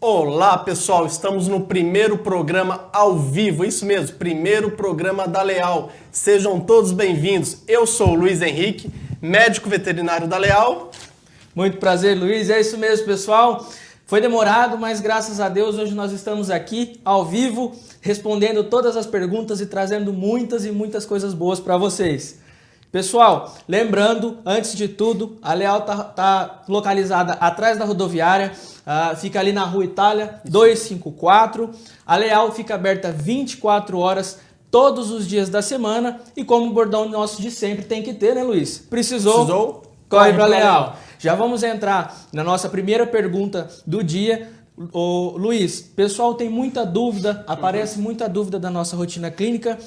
Olá pessoal, estamos no primeiro programa ao vivo, isso mesmo, primeiro programa da Leal. Sejam todos bem-vindos. Eu sou o Luiz Henrique, médico veterinário da Leal. Muito prazer, Luiz. É isso mesmo, pessoal. Foi demorado, mas graças a Deus hoje nós estamos aqui ao vivo, respondendo todas as perguntas e trazendo muitas e muitas coisas boas para vocês. Pessoal, lembrando, antes de tudo, a Leal tá localizada atrás da rodoviária, fica ali na Rua Itália, 254. A Leal fica aberta 24 horas, todos os dias da semana. E como o bordão nosso de sempre tem que ter, né, Luiz? Precisou? Corre para Leal. Já vamos entrar na nossa primeira pergunta do dia. Ô, Luiz, pessoal tem muita dúvida, aparece muita dúvida da nossa rotina clínica,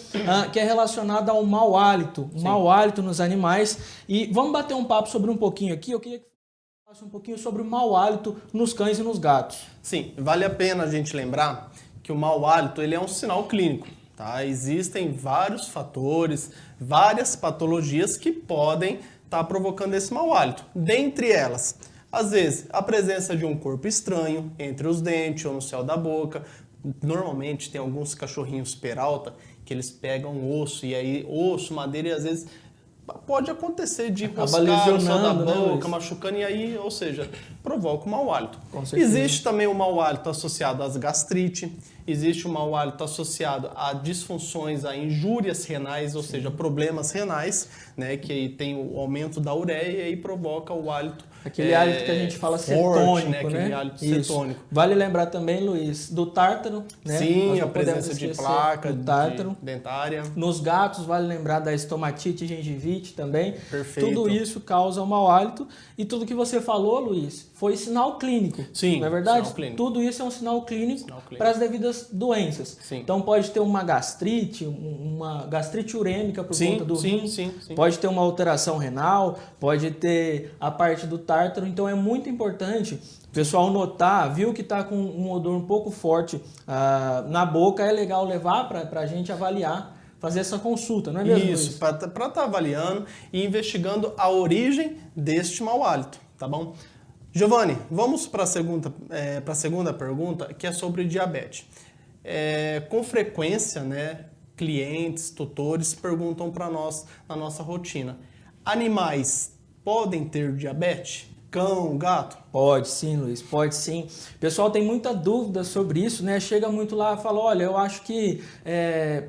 que é relacionada ao mau hálito, mau hálito nos animais. E vamos bater um papo sobre um pouquinho aqui. Eu queria que você falasse um pouquinho sobre o mau hálito nos cães e nos gatos. Sim, vale a pena a gente lembrar que o mau hálito ele é um sinal clínico. Tá? Existem vários fatores, várias patologias que podem estar provocando esse mau hálito. Dentre elas, às vezes, a presença de um corpo estranho entre os dentes ou no céu da boca. Normalmente tem alguns cachorrinhos peralta que eles pegam osso, e aí osso, madeira, e às vezes pode acontecer de roscar no céu da boca, machucando, e aí, ou seja, provoca o mau hálito. Existe também o mau hálito associado às gastrite, existe o mau hálito associado a disfunções, a injúrias renais, ou seja, problemas renais, né, que aí tem o aumento da ureia e aí provoca o hálito. Aquele hálito que a gente fala cetônico, né? Aquele hálito cetônico. Vale lembrar também, Luiz, do tártaro, né? Sim, a presença de placa, tártaro. dentária. Nos gatos, vale lembrar da estomatite e gengivite também. Perfeito. Tudo isso causa o mau hálito. E tudo que você falou, Luiz, foi sinal clínico. Sim, não é verdade? sinal clínico. Tudo isso é um sinal clínico para as devidas doenças. Sim. Então pode ter uma gastrite urêmica por conta do rim. Sim. Pode ter uma alteração renal, pode ter a parte do tártaro. Então é muito importante o pessoal notar, viu que está com um odor um pouco forte na boca, é legal levar para a gente avaliar, fazer essa consulta, não é mesmo? Isso, para estar avaliando e investigando a origem deste mau hálito, tá bom? Giovanni, vamos para a segunda pergunta, que é sobre diabetes. Com frequência, né, clientes, tutores perguntam para nós na nossa rotina: animais podem ter diabetes? Cão, gato? Pode sim, Luiz, pode sim. O pessoal tem muita dúvida sobre isso, né? Chega muito lá e fala, olha, eu acho que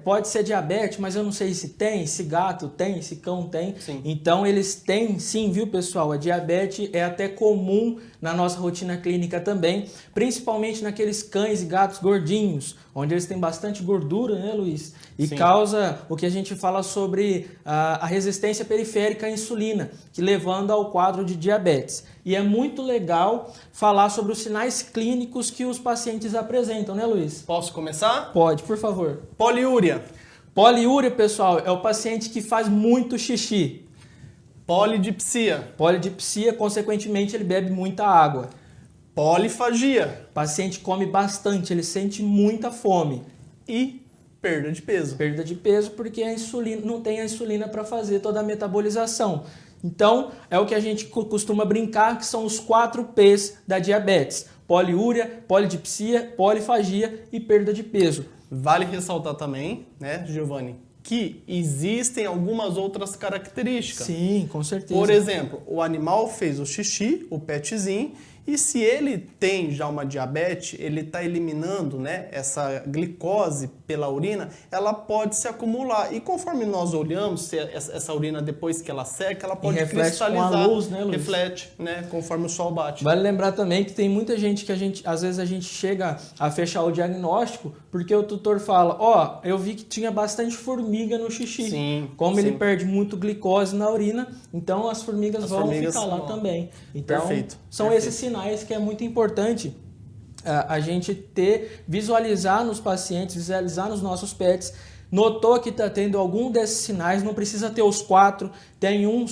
pode ser diabetes, mas eu não sei se tem, se gato tem, se cão tem. Sim. Então eles têm sim, viu, pessoal? A diabetes é até comum na nossa rotina clínica também, principalmente naqueles cães e gatos gordinhos, onde eles têm bastante gordura, né, Luiz? E causa o que a gente fala sobre a resistência periférica à insulina, que levando ao quadro de diabetes. E é muito legal falar sobre os sinais clínicos que os pacientes apresentam, né, Luiz? Posso começar? Pode, por favor. Poliúria. Poliúria, pessoal, é o paciente que faz muito xixi. Polidipsia. Polidipsia, consequentemente, ele bebe muita água. Polifagia. O paciente come bastante, ele sente muita fome. E perda de peso. Perda de peso porque a insulina, não tem a insulina para fazer toda a metabolização. Então, é o que a gente costuma brincar, que são os 4 P's da diabetes: poliúria, polidipsia, polifagia e perda de peso. Vale ressaltar também, né, Giovanni, que existem algumas outras características. Sim, com certeza. Por exemplo, o animal fez o xixi, o petzinho, e se ele tem já uma diabetes, ele está eliminando, né, essa glicose pela urina, ela pode se acumular. E conforme nós olhamos, essa urina depois que ela seca, ela pode cristalizar. Com a luz, né, Luiz? Reflete, né, conforme o sol bate. Vale lembrar também que tem muita gente que às vezes a gente chega a fechar o diagnóstico porque o tutor fala, eu vi que tinha bastante formiga no xixi. Sim. Ele perde muito glicose na urina, então as formigas vão ficar lá também. Então, são esses sinais que é muito importante a gente visualizar nos pacientes, visualizar nos nossos pets. Notou que está tendo algum desses sinais, não precisa ter os 4, tem um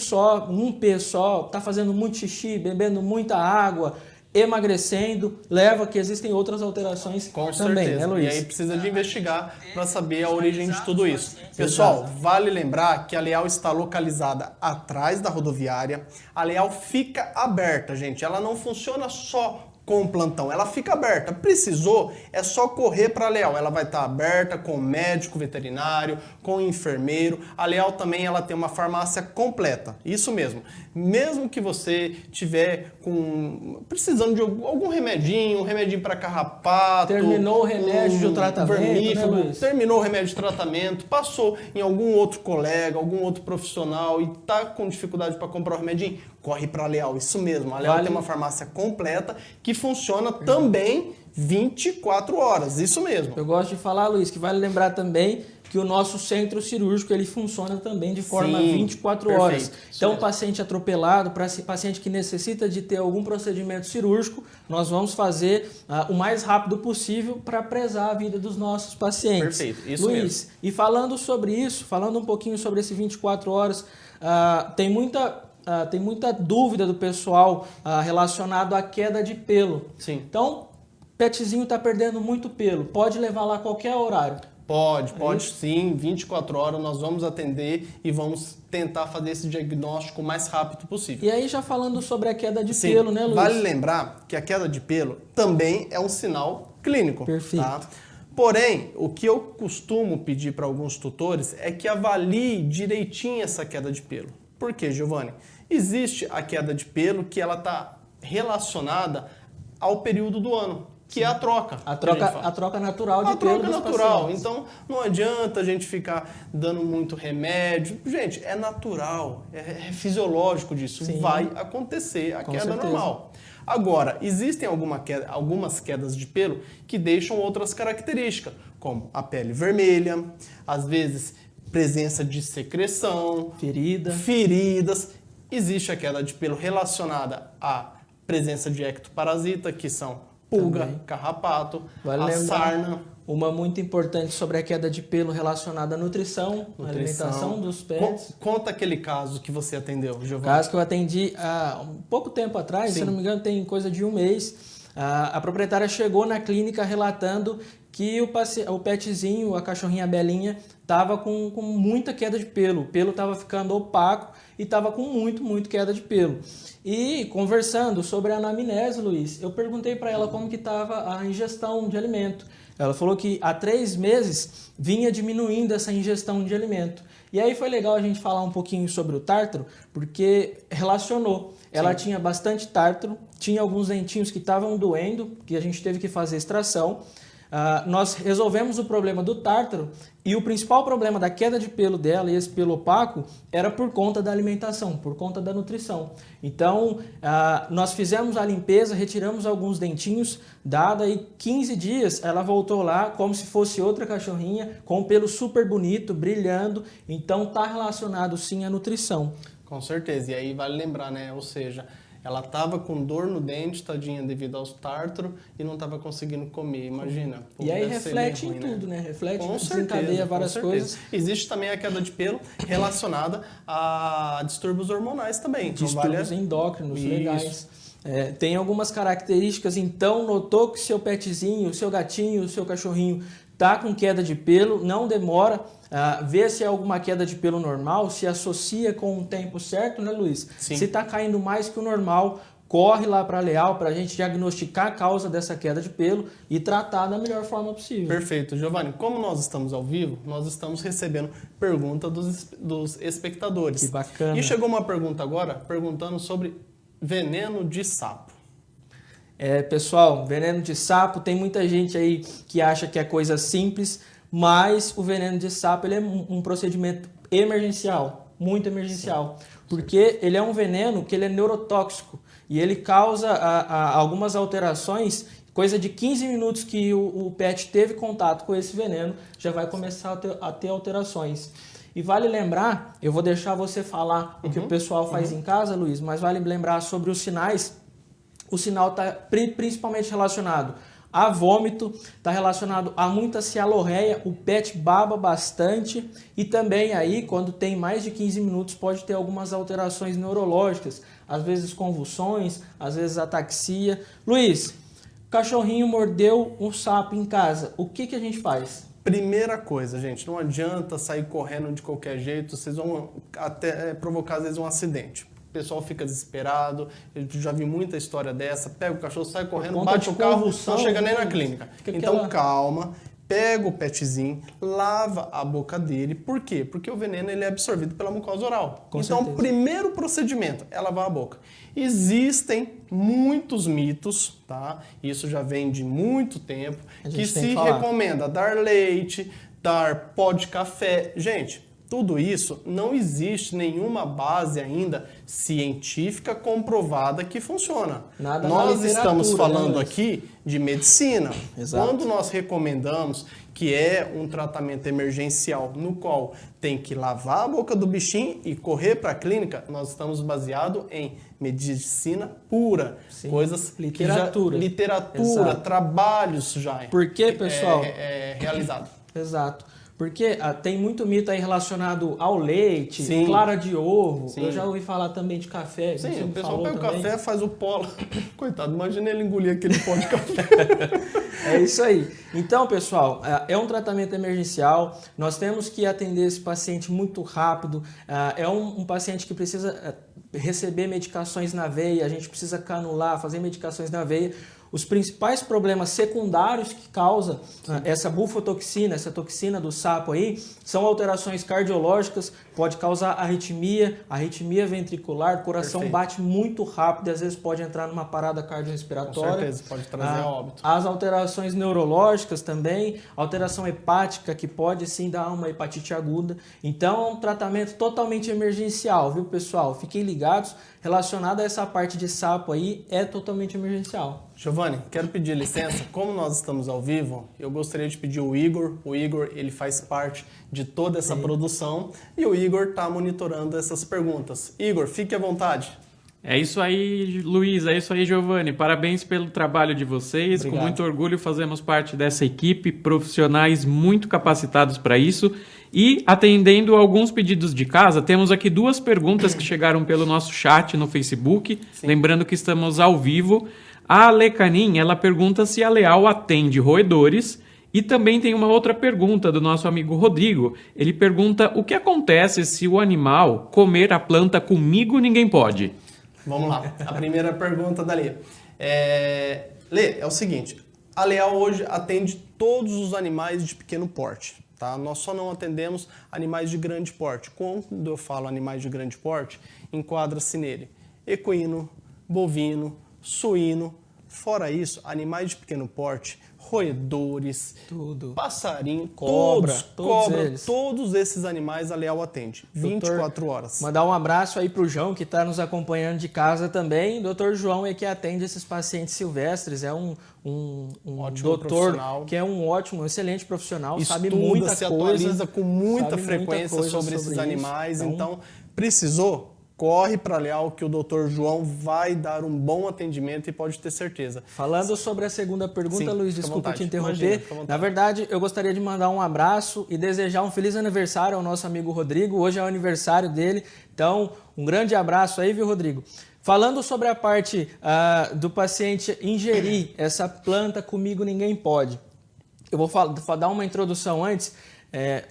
P só, está fazendo muito xixi, bebendo muita água, emagrecendo, leva que existem outras alterações com também, certeza. Né, Luiz? E aí precisa de investigar para saber a origem de tudo isso. Pessoal, vale lembrar que a Leal está localizada atrás da rodoviária. A Leal fica aberta, gente. Ela não funciona só com o plantão, ela fica aberta. Precisou, é só correr para a Leal. Ela vai estar aberta com o médico veterinário, com o enfermeiro. A Leal também ela tem uma farmácia completa. Isso mesmo. Mesmo que você tiver precisando de algum remedinho, um remedinho para carrapato, terminou o remédio de tratamento, vermífugo, né, Luiz? terminou o remédio de tratamento, passou em algum outro colega, algum outro profissional e tá com dificuldade para comprar o remedinho, corre para a Leal. Isso mesmo. A Leal tem uma farmácia completa que funciona também 24 horas. Isso mesmo. Eu gosto de falar, Luiz, que vale lembrar também que o nosso centro cirúrgico ele funciona também de forma 24 horas. Então, o paciente atropelado, para esse paciente que necessita de ter algum procedimento cirúrgico, nós vamos fazer o mais rápido possível para prezar a vida dos nossos pacientes. Perfeito, isso Luiz, mesmo. E falando sobre isso, falando um pouquinho sobre esse 24 horas, tem muita dúvida do pessoal relacionado à queda de pelo. Sim. Então, petzinho está perdendo muito pelo, pode levar lá a qualquer horário. Pode sim, 24 horas nós vamos atender e vamos tentar fazer esse diagnóstico o mais rápido possível. E aí já falando sobre a queda de pelo, né, Luiz? Vale lembrar que a queda de pelo também é um sinal clínico. Perfeito. Tá? Porém, o que eu costumo pedir para alguns tutores é que avalie direitinho essa queda de pelo. Por quê, Giovanni? Existe a queda de pelo que ela está relacionada ao período do ano, que é a troca. A troca natural de pelo dos natural. pacientes. Então, não adianta a gente ficar dando muito remédio. Gente, é natural, é fisiológico disso. Sim. Vai acontecer a queda certeza. normal. Agora, existem algumas quedas de pelo que deixam outras características, como a pele vermelha, às vezes presença de secreção, feridas. Existe a queda de pelo relacionada à presença de ectoparasita, que são pulga, também. Carrapato, Vale sarna. Uma muito importante sobre a queda de pelo relacionada à nutrição, alimentação dos pets. Conta aquele caso que você atendeu, Giovanni. Caso que eu atendi há um pouco tempo atrás, Sim. se não me engano tem coisa de um mês, a proprietária chegou na clínica relatando que o petzinho, a cachorrinha Belinha, estava com muita queda de pelo. O pelo estava ficando opaco e estava com muito queda de pelo. E conversando sobre a anamnese, Luiz, eu perguntei para ela como que estava a ingestão de alimento. Ela falou que há 3 meses vinha diminuindo essa ingestão de alimento. E aí foi legal a gente falar um pouquinho sobre o tártaro, porque relacionou. Ela tinha bastante tártaro, tinha alguns dentinhos que estavam doendo, que a gente teve que fazer extração. Nós resolvemos o problema do tártaro e o principal problema da queda de pelo dela e esse pelo opaco era por conta da alimentação, por conta da nutrição. Então, nós fizemos a limpeza, retiramos alguns dentinhos, dada aí 15 dias, ela voltou lá como se fosse outra cachorrinha, com o pelo super bonito, brilhando. Então, está relacionado sim à nutrição. Com certeza, e aí vale lembrar, né? Ou seja, ela estava com dor no dente, tadinha, devido aos tártaros, e não estava conseguindo comer, imagina. E aí reflete em tudo, né? Reflete, com desencadeia certeza, várias com certeza. coisas. Existe também a queda de pelo relacionada a distúrbios hormonais também. Distúrbios endócrinos, Isso. legais. Tem algumas características, então notou que seu petzinho, seu gatinho, seu cachorrinho tá com queda de pelo, não demora, vê se é alguma queda de pelo normal, se associa com o tempo certo, né, Luiz? Sim. Se tá caindo mais que o normal, corre lá para a Leal para a gente diagnosticar a causa dessa queda de pelo e tratar da melhor forma possível. Perfeito, Giovanni. Como nós estamos ao vivo, nós estamos recebendo pergunta dos espectadores. Que bacana. E chegou uma pergunta agora, perguntando sobre veneno de sapo. Pessoal, veneno de sapo, tem muita gente aí que acha que é coisa simples, mas o veneno de sapo ele é um procedimento emergencial, muito emergencial, porque ele é um veneno que ele é neurotóxico e ele causa algumas alterações. Coisa de 15 minutos que o pet teve contato com esse veneno, já vai começar a ter alterações. E vale lembrar, eu vou deixar você falar o que o pessoal faz em casa, Luiz, mas vale lembrar sobre os sinais. O sinal está principalmente relacionado a vômito, está relacionado a muita cialorreia, o pet baba bastante e também aí, quando tem mais de 15 minutos, pode ter algumas alterações neurológicas, às vezes convulsões, às vezes ataxia. Luiz, o cachorrinho mordeu um sapo em casa, o que a gente faz? Primeira coisa, gente, não adianta sair correndo de qualquer jeito, vocês vão até provocar às vezes um acidente. pessoal fica desesperado, eu já vi muita história dessa, pega o cachorro, sai correndo, Conta bate de o carro, convulsão, não chega nem né? na clínica. Fica Então aquela- calma, pega o petzinho, lava a boca dele. Por quê? Porque o veneno ele é absorvido pela mucosa oral. Com então certeza. o primeiro procedimento é lavar a boca. Existem muitos mitos, tá? Isso já vem de muito tempo, A gente que tem que se falar. recomenda dar leite, dar pó de café. Gente, tudo isso não existe nenhuma base ainda científica comprovada que funciona. Nada na Nós literatura, estamos falando né, Luiz? aqui de medicina. Exato. Quando nós recomendamos que é um tratamento emergencial no qual tem que lavar a boca do bichinho e correr para a clínica, nós estamos baseados em medicina pura. Sim. Coisas Literatura. literatura, Exato. trabalhos já. Por quê, pessoal? Realizado. Exato. Porque tem muito mito aí relacionado ao leite, Sim. clara de ovo. Sim. Eu já ouvi falar também de café. você Sim, o me pessoal falou pega o também. café, faz o pó. lá. Coitado, imagina ele engolir aquele pó de café. É isso aí. Então, pessoal, é um tratamento emergencial. Nós temos que atender esse paciente muito rápido. É um paciente que precisa receber medicações na veia. A gente precisa canular, fazer medicações na veia. Os principais problemas secundários que causa essa bufotoxina, essa toxina do sapo aí, são alterações cardiológicas, pode causar arritmia ventricular, o coração Perfeito. bate muito rápido e às vezes pode entrar numa parada Com cardiorrespiratória. certeza, pode trazer a óbito. As alterações neurológicas também, alteração hepática que pode sim dar uma hepatite aguda. Então é um tratamento totalmente emergencial, viu pessoal? Fiquem ligados, relacionado a essa parte de sapo aí, é totalmente emergencial. Giovanni, quero pedir licença. Como nós estamos ao vivo, eu gostaria de pedir o Igor. O Igor, ele faz parte de toda essa produção e o Igor está monitorando essas perguntas. Igor, fique à vontade. É isso aí, Luiz, é isso aí, Giovanni. Parabéns pelo trabalho de vocês. Obrigado. Com muito orgulho fazemos parte dessa equipe, profissionais muito capacitados para isso. E atendendo alguns pedidos de casa, temos aqui 2 perguntas que chegaram pelo nosso chat no Facebook. Sim. Lembrando que estamos ao vivo. A Ale Canin, ela pergunta se a Leal atende roedores. E também tem uma outra pergunta do nosso amigo Rodrigo. Ele pergunta o que acontece se o animal comer a planta comigo ninguém pode. Vamos lá. A primeira pergunta da Lê. Lê, é o seguinte. A Leal hoje atende todos os animais de pequeno porte. Tá? Nós só não atendemos animais de grande porte. Quando eu falo animais de grande porte, enquadra-se nele equino, bovino, suíno. Fora isso, animais de pequeno porte, roedores, Tudo. passarinho, Cobra, todos todos eles. esses animais a Leal atende. 24 horas. Mandar um abraço aí pro João, que está nos acompanhando de casa também. Dr. João é que atende esses pacientes silvestres, é um Ótimo doutor profissional. que é um excelente profissional, sabe Estuda, muita se coisa. atualiza com muita sabe frequência coisa sobre esses isso. animais. Então, precisou? Corre para Leal que o Dr. João vai dar um bom atendimento e pode ter certeza. Falando sobre a segunda pergunta, Sim, Luiz, fica à desculpa vontade. te interromper. Imagina, fica à vontade. Na verdade, eu gostaria de mandar um abraço e desejar um feliz aniversário ao nosso amigo Rodrigo. Hoje é o aniversário dele, então um grande abraço aí, viu, Rodrigo? Falando sobre a parte do paciente ingerir essa planta comigo ninguém pode. Eu vou dar uma introdução antes.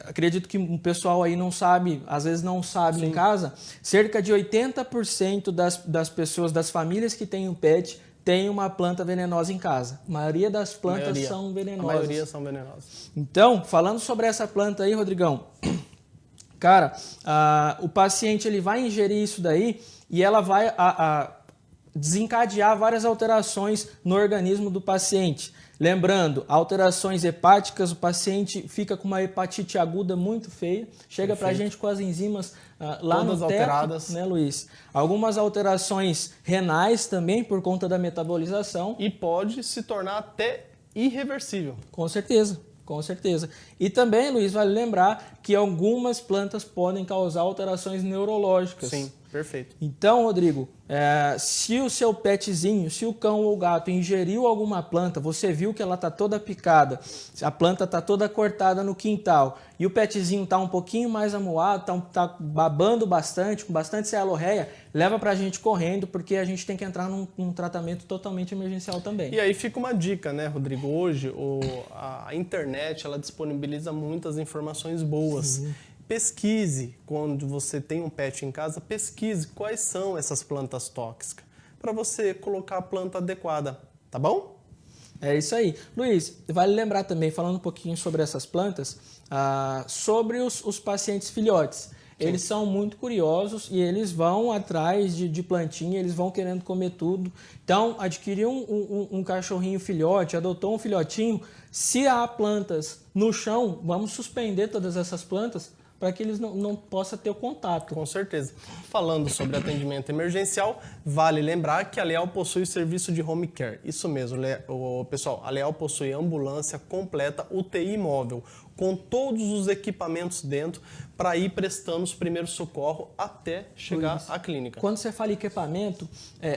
Acredito que o pessoal aí não sabe, às vezes não sabe em casa, cerca de 80% das pessoas, das famílias que têm um pet, tem uma planta venenosa em casa. A maioria das plantas são venenosas. A maioria são venenosas. Então, falando sobre essa planta aí, Rodrigão, cara, o paciente ele vai ingerir isso daí e ela vai desencadear várias alterações no organismo do paciente. Lembrando, alterações hepáticas, o paciente fica com uma hepatite aguda muito feia, chega pra gente com as enzimas lá Todas no teto, alteradas. né, Luiz? Algumas alterações renais também por conta da metabolização. E pode se tornar até irreversível. Com certeza, com certeza. E também, Luiz, vale lembrar que algumas plantas podem causar alterações neurológicas. Sim, perfeito. Então, Rodrigo, se o seu petzinho, se o cão ou o gato ingeriu alguma planta, você viu que ela está toda picada, a planta está toda cortada no quintal e o petzinho está um pouquinho mais amuado, está babando bastante, com bastante cealorreia, leva para a gente correndo, porque a gente tem que entrar num tratamento totalmente emergencial também. E aí fica uma dica, né, Rodrigo? Hoje a internet ela disponibiliza muitas informações boas. pesquise, quando você tem um pet em casa, pesquise quais são essas plantas tóxicas, para você colocar a planta adequada, tá bom? É isso aí. Luiz, vale lembrar também, falando um pouquinho sobre essas plantas, sobre os pacientes filhotes. Eles são muito curiosos e eles vão atrás de plantinha, eles vão querendo comer tudo. Então, adquirir um cachorrinho filhote, adotou um filhotinho, se há plantas no chão, vamos suspender todas essas plantas para que eles não possam ter o contato. Com certeza. Falando sobre atendimento emergencial, vale lembrar que a Leal possui o serviço de home care. Isso mesmo, pessoal, a Leal possui ambulância completa, UTI móvel, com todos os equipamentos dentro para ir prestando os primeiros socorros até chegar à clínica. Quando você fala equipamento,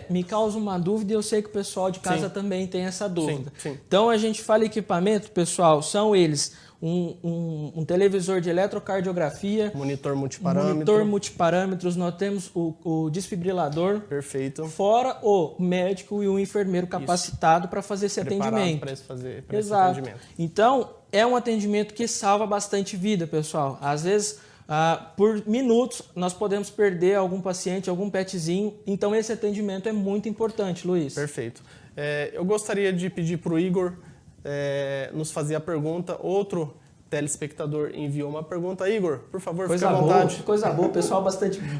me causa uma dúvida e eu sei que o pessoal de casa também tem essa dúvida. Sim. Então, a gente fala equipamento, pessoal, são eles um televisor de eletrocardiografia, monitor multiparâmetros, nós temos o desfibrilador, perfeito, fora o médico e o enfermeiro capacitado para fazer esse atendimento. Para fazer Exato. Esse atendimento. Então, é um atendimento que salva bastante vida, pessoal. Às vezes, por minutos, nós podemos perder algum paciente, algum petzinho. Então, esse atendimento é muito importante, Luiz. Perfeito. Eu gostaria de pedir para o Igor nos fazer a pergunta. Outro telespectador enviou uma pergunta. Igor, por favor, fique à vontade. Coisa boa, o pessoal O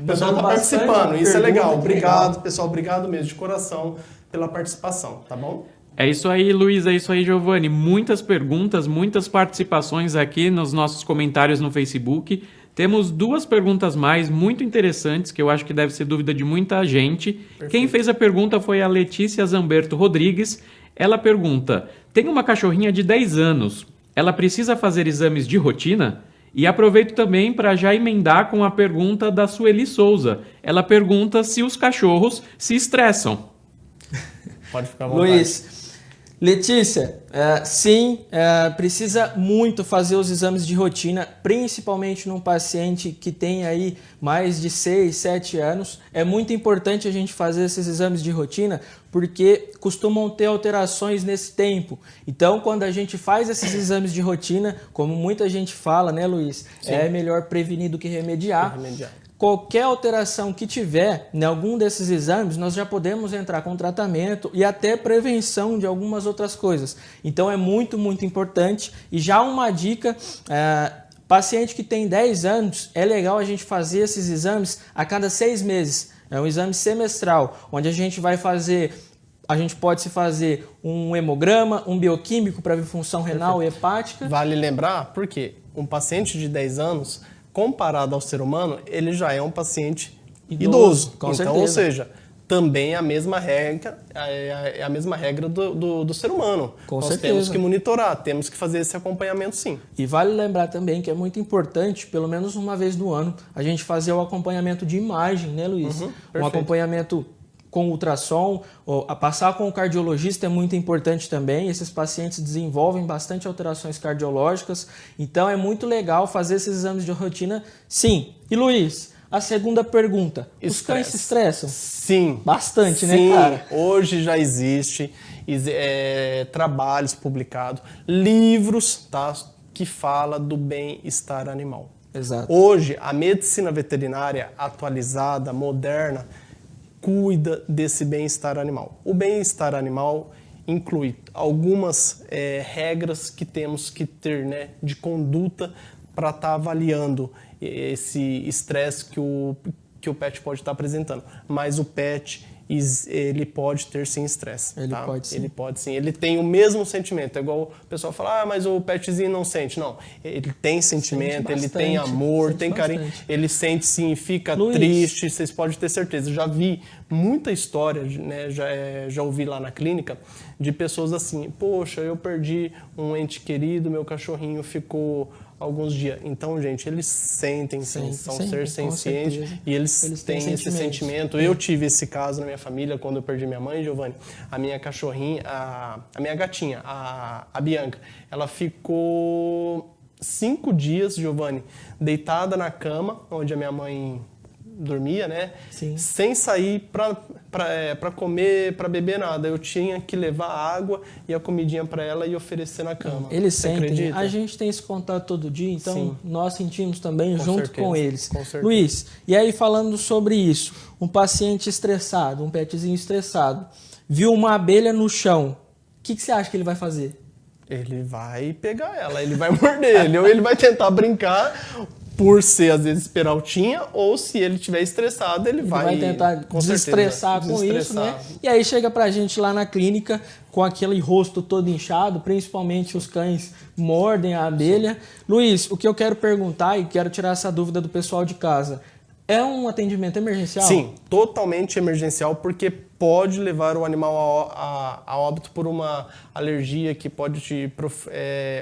pessoal está participando, isso é legal. Obrigado, pessoal. Obrigado mesmo, de coração, pela participação, tá bom? É isso aí, Luiz, é isso aí, Giovanni. Muitas perguntas, muitas participações aqui nos nossos comentários no Facebook. Temos 2 perguntas mais muito interessantes, que eu acho que deve ser dúvida de muita gente. Perfeito. Quem fez a pergunta foi a Letícia Zamberto Rodrigues. Ela pergunta: tem uma cachorrinha de 10 anos, ela precisa fazer exames de rotina? E aproveito também para já emendar com a pergunta da Sueli Souza. Ela pergunta se os cachorros se estressam. Pode ficar à vontade. Luiz, Letícia, sim, precisa muito fazer os exames de rotina, principalmente num paciente que tem aí mais de 6, 7 anos. É muito importante a gente fazer esses exames de rotina porque costumam ter alterações nesse tempo. Então, quando a gente faz esses exames de rotina, como muita gente fala, né, Luiz? Sim. É melhor prevenir do que remediar. Qualquer alteração que tiver em algum desses exames, nós já podemos entrar com tratamento e até prevenção de algumas outras coisas. Então é muito, muito importante. E já uma dica, paciente que tem 10 anos, é legal a gente fazer esses exames a cada 6 meses. É um exame semestral, onde a gente pode se fazer um hemograma, um bioquímico para ver função renal e hepática. Vale lembrar, porque um paciente de 10 anos, comparado ao ser humano, ele já é um paciente idoso. Com então, certeza. Ou seja, também é a mesma regra, do ser humano. Com Nós certeza. temos que monitorar, temos que fazer esse acompanhamento, sim. E vale lembrar também que é muito importante, pelo menos uma vez no ano, a gente fazer o acompanhamento de imagem, né, Luiz? Um acompanhamento com ultrassom, passar com o cardiologista é muito importante também. Esses pacientes desenvolvem bastante alterações cardiológicas, então é muito legal fazer esses exames de rotina, sim. E Luiz, a segunda pergunta, os cães se estressam? Sim. Bastante, sim, né, cara? Hoje já existe trabalhos publicados, livros, tá, que fala do bem-estar animal. Exato. Hoje, a medicina veterinária atualizada, moderna, cuida desse bem-estar animal. O bem-estar animal inclui algumas regras que temos que ter, né, de conduta para estar avaliando esse estresse que o pet pode estar apresentando. Mas o pet, ele pode ter sim estresse. Ele pode sim. Ele pode sim. Ele tem o mesmo sentimento. É igual o pessoal fala, mas o petzinho não sente. Não, ele tem sentimento, ele tem amor, tem carinho. Ele sente sim, fica triste, vocês podem ter certeza. Já vi muita história, né, já ouvi lá na clínica, de pessoas assim, poxa, eu perdi um ente querido, meu cachorrinho ficou alguns dias. Então, gente, eles sentem, sim, são seres sencientes e eles têm esse sentimento. Eu tive esse caso na minha família quando eu perdi minha mãe, Giovanni. A minha cachorrinha, a minha gatinha, a Bianca, ela ficou 5 dias, Giovanni, deitada na cama, onde a minha mãe dormia, né? Sim. Sem sair para comer, para beber nada. Eu tinha que levar água e a comidinha para ela e oferecer na cama. Eles Você sentem. acredita? A gente tem esse contato todo dia, então Sim. nós sentimos também junto certeza, com eles. com certeza. Luiz, e aí falando sobre isso, um paciente estressado, um petzinho estressado, viu uma abelha no chão, o que você acha que ele vai fazer? Ele vai pegar ela, ele vai morder ele, ou ele vai tentar brincar por ser, às vezes, peraltinha, ou se ele estiver estressado, ele vai tentar com desestressar certeza, com isso, né? E aí chega pra gente lá na clínica com aquele rosto todo inchado, principalmente os cães mordem a abelha. Sim. Luiz, o que eu quero perguntar e quero tirar essa dúvida do pessoal de casa, é um atendimento emergencial? Sim, totalmente emergencial, porque pode levar o animal a óbito por uma alergia que pode te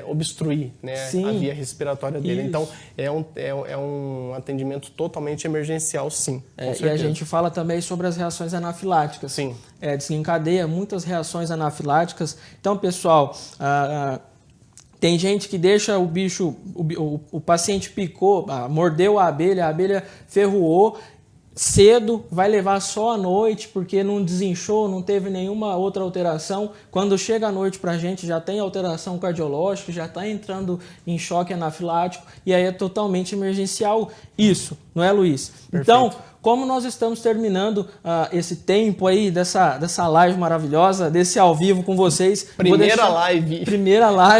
obstruir, né, a via respiratória dele. Isso. Então, é um atendimento totalmente emergencial, sim. E a gente fala também sobre as reações anafiláticas. Sim. Desencadeia muitas reações anafiláticas. Então, pessoal... tem gente que deixa o bicho, o paciente picou, mordeu a abelha ferroou, cedo, vai levar só à noite porque não desinchou, não teve nenhuma outra alteração. Quando chega à noite pra gente já tem alteração cardiológica, já está entrando em choque anafilático e aí é totalmente emergencial isso, não é, Luiz? Perfeito. Então, como nós estamos terminando esse tempo aí dessa live maravilhosa, desse ao vivo com vocês. Primeira live.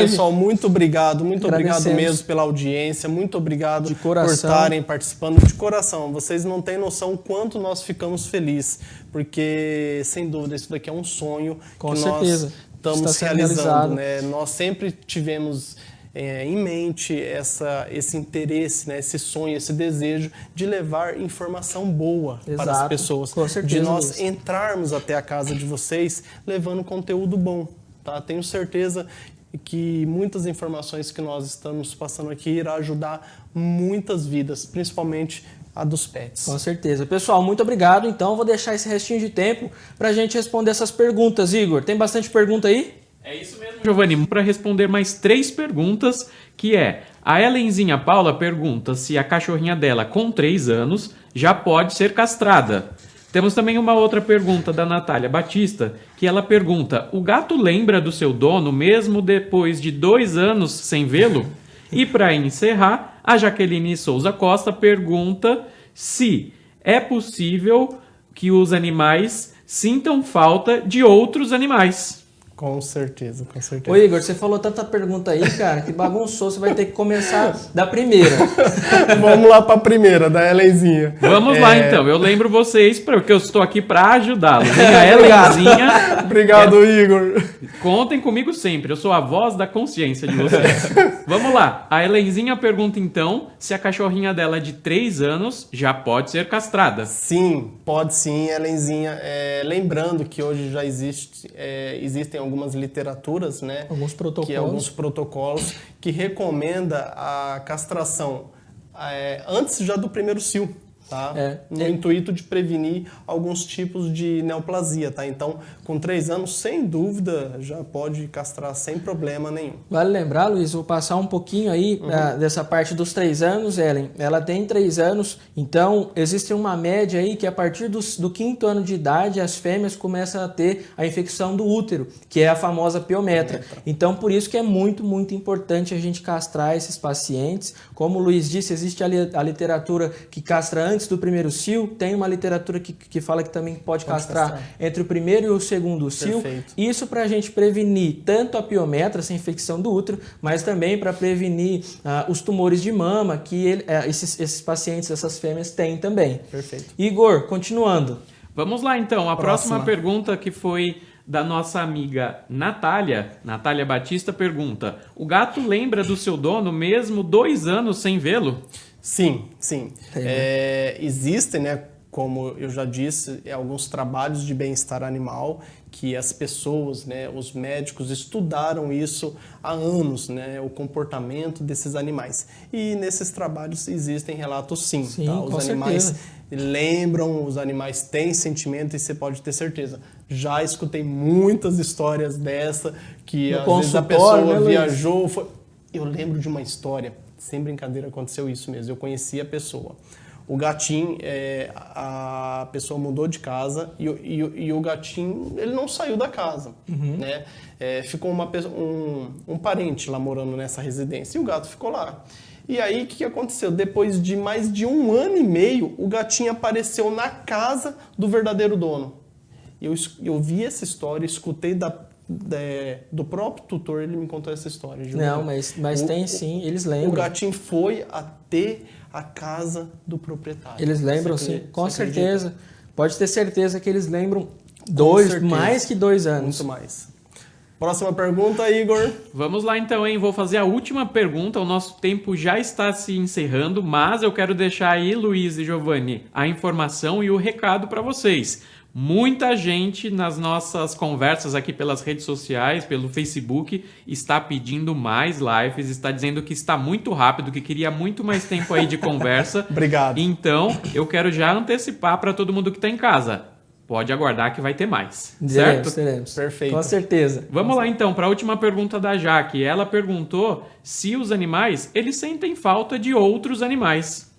Pessoal, muito obrigado mesmo pela audiência, muito obrigado por estarem participando de coração. Vocês não têm noção o quanto nós ficamos felizes, porque, sem dúvida, isso daqui é um sonho que nós estamos realizando, né? Nós sempre tivemos... em mente esse interesse, né, esse sonho, esse desejo de levar informação boa para as pessoas. Com certeza, de nós entrarmos até a casa de vocês levando conteúdo bom. Tá? Tenho certeza que muitas informações que nós estamos passando aqui irá ajudar muitas vidas, principalmente a dos pets. Com certeza. Pessoal, muito obrigado. Então, vou deixar esse restinho de tempo para a gente responder essas perguntas. Igor, tem bastante pergunta aí? É isso mesmo, Giovanni. Para responder mais 3 perguntas, que é... A Helenzinha Paula pergunta se a cachorrinha dela, com 3 anos, já pode ser castrada. Temos também uma outra pergunta da Natália Batista, que ela pergunta: o gato lembra do seu dono mesmo depois de 2 anos sem vê-lo? E para encerrar, a Jaqueline Souza Costa pergunta se é possível que os animais sintam falta de outros animais. Com certeza, com certeza. Ô Igor, você falou tanta pergunta aí, cara, que bagunçou, você vai ter que começar da primeira. Vamos lá para a primeira, da Helenzinha. Vamos lá então, eu lembro vocês, porque eu estou aqui para ajudá-los. A Helenzinha... Obrigado, Igor. Contem comigo sempre, eu sou a voz da consciência de vocês. Vamos lá, a Helenzinha pergunta então se a cachorrinha dela de 3 anos já pode ser castrada. Sim, pode sim, Helenzinha. Lembrando que hoje já existem algumas literaturas, né? Alguns protocolos que recomenda a castração antes já do primeiro cio, tá? No intuito de prevenir alguns tipos de neoplasia, tá? Então, com 3 anos, sem dúvida, já pode castrar sem problema nenhum. Vale lembrar, Luiz, vou passar um pouquinho aí dessa parte dos 3 anos, Ellen. Ela tem 3 anos, então existe uma média aí que a partir do 5º ano de idade as fêmeas começam a ter a infecção do útero, que é a famosa piometra. Então, por isso que é muito, muito importante a gente castrar esses pacientes. Como o Luiz disse, existe a literatura que castra antes do primeiro cio, tem uma literatura que fala que também pode castrar entre o primeiro e o segundo cio. Perfeito. Isso para a gente prevenir tanto a piometra, essa infecção do útero, mas também para prevenir os tumores de mama que esses pacientes, essas fêmeas têm também. Perfeito. Igor, continuando. Vamos lá então, a próxima pergunta que foi da nossa amiga Natália. Natália Batista pergunta: o gato lembra do seu dono mesmo 2 anos sem vê-lo? Sim, sim. Existem, né, como eu já disse, alguns trabalhos de bem-estar animal que as pessoas, né, os médicos estudaram isso há anos, né, o comportamento desses animais. E nesses trabalhos existem relatos sim, tá? Os animais lembram, os animais têm sentimento e você pode ter certeza. Já escutei muitas histórias dessa que às vezes a pessoa viajou. Eu lembro de uma história, sem brincadeira, aconteceu isso mesmo. Eu conheci a pessoa. O gatinho, a pessoa mudou de casa e o gatinho, ele não saiu da casa, né? Ficou um parente lá morando nessa residência e o gato ficou lá. E aí, o que aconteceu? Depois de mais de 1 ano e meio, o gatinho apareceu na casa do verdadeiro dono. Eu vi essa história, escutei do próprio tutor, ele me contou essa história. Não, mas tem sim, eles lembram. O gatinho foi até a casa do proprietário. Eles lembram sim, com certeza. Acredita? Pode ter certeza que eles lembram mais que 2 anos. Muito mais. Próxima pergunta, Igor. Vamos lá então, hein? Vou fazer a última pergunta. O nosso tempo já está se encerrando, mas eu quero deixar aí, Luiz e Giovanni, a informação e o recado para vocês. Muita gente nas nossas conversas aqui pelas redes sociais, pelo Facebook, está pedindo mais lives, está dizendo que está muito rápido, que queria muito mais tempo aí de conversa. Obrigado. Então, eu quero já antecipar para todo mundo que está em casa. Pode aguardar que vai ter mais, certo? Teremos. Perfeito. Com certeza. Vamos lá então para a última pergunta da Jaque. Ela perguntou se os animais, eles sentem falta de outros animais.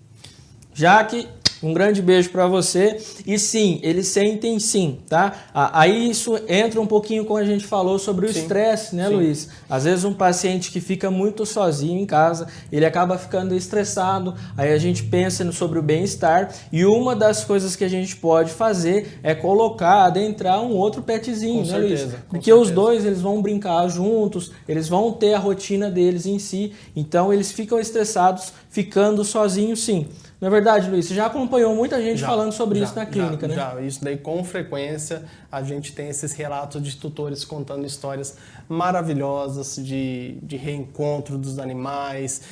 Jaque, um grande beijo para você. E sim, eles sentem sim, tá? Aí isso entra um pouquinho como a gente falou sobre o estresse, né, Luiz? Às vezes um paciente que fica muito sozinho em casa, ele acaba ficando estressado, aí a gente pensa sobre o bem-estar e uma das coisas que a gente pode fazer é adentrar um outro petzinho, né, Luiz? Porque os dois, eles vão brincar juntos, eles vão ter a rotina deles em si, então eles ficam estressados ficando sozinhos sim. Na verdade, Luiz, você já acompanhou muita gente falando sobre isso na clínica, né? Já, isso daí com frequência a gente tem esses relatos de tutores contando histórias maravilhosas de reencontro dos animais.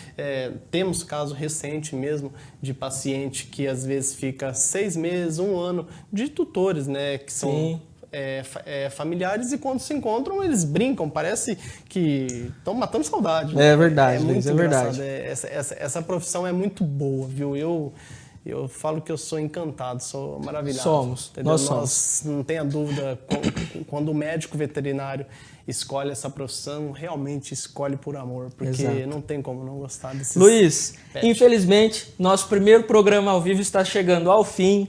Temos caso recente mesmo de paciente que às vezes fica 6 meses, 1 ano, de tutores, né? Que são familiares e quando se encontram eles brincam, parece que estão matando saudade. Né? É verdade, Luiz, é verdade. Essa profissão é muito boa, viu? Eu falo que eu sou encantado, sou maravilhado. Somos, entendeu? nós somos. Não tenha dúvida, quando o médico veterinário escolhe essa profissão, realmente escolhe por amor, porque não tem como não gostar desses Luiz, pets. Infelizmente, nosso primeiro programa ao vivo está chegando ao fim.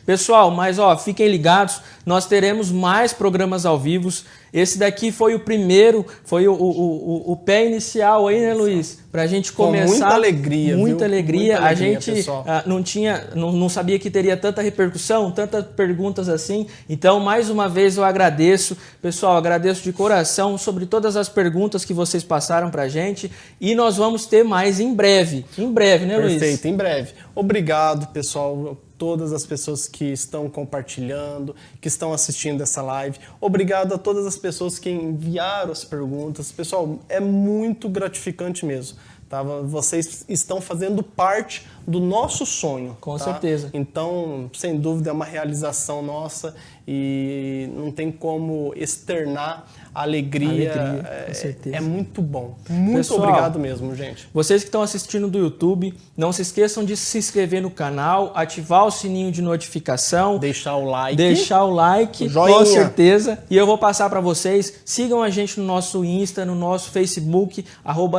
Pessoal, mas fiquem ligados, nós teremos mais programas ao vivo. Esse daqui foi o primeiro, foi o pé inicial aí, né, Luiz? Pra gente começar. Com muita alegria, muita alegria. A gente pessoal. não sabia que teria tanta repercussão, tantas perguntas assim. Então, mais uma vez eu agradeço. Pessoal, agradeço de coração sobre todas as perguntas que vocês passaram pra gente. E nós vamos ter mais em breve. Em breve, né, Luiz? Perfeito, em breve. Obrigado, pessoal. Todas as pessoas que estão compartilhando, que estão assistindo essa live. Obrigado a todas as pessoas que enviaram as perguntas. Pessoal, é muito gratificante mesmo. Tá? Vocês estão fazendo parte do nosso sonho. Com certeza. Então, sem dúvida, é uma realização nossa e não tem como externar a alegria. Com certeza. É muito bom. Muito Pessoal, obrigado mesmo, gente. Vocês que estão assistindo do YouTube, não se esqueçam de se inscrever no canal, ativar o sininho de notificação. Deixar o like. Joinha. Com certeza. E eu vou passar para vocês. Sigam a gente no nosso Insta, no nosso Facebook,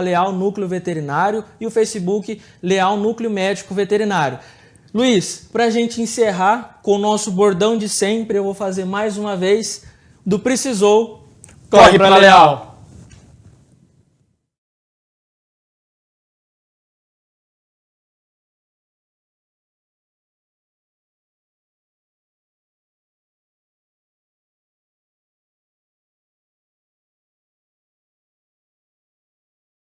@Leal Núcleo Veterinário e o Facebook Leal Núcleo Médico Veterinário. Luiz, para a gente encerrar com o nosso bordão de sempre, eu vou fazer mais uma vez do Precisou, corre para Leal.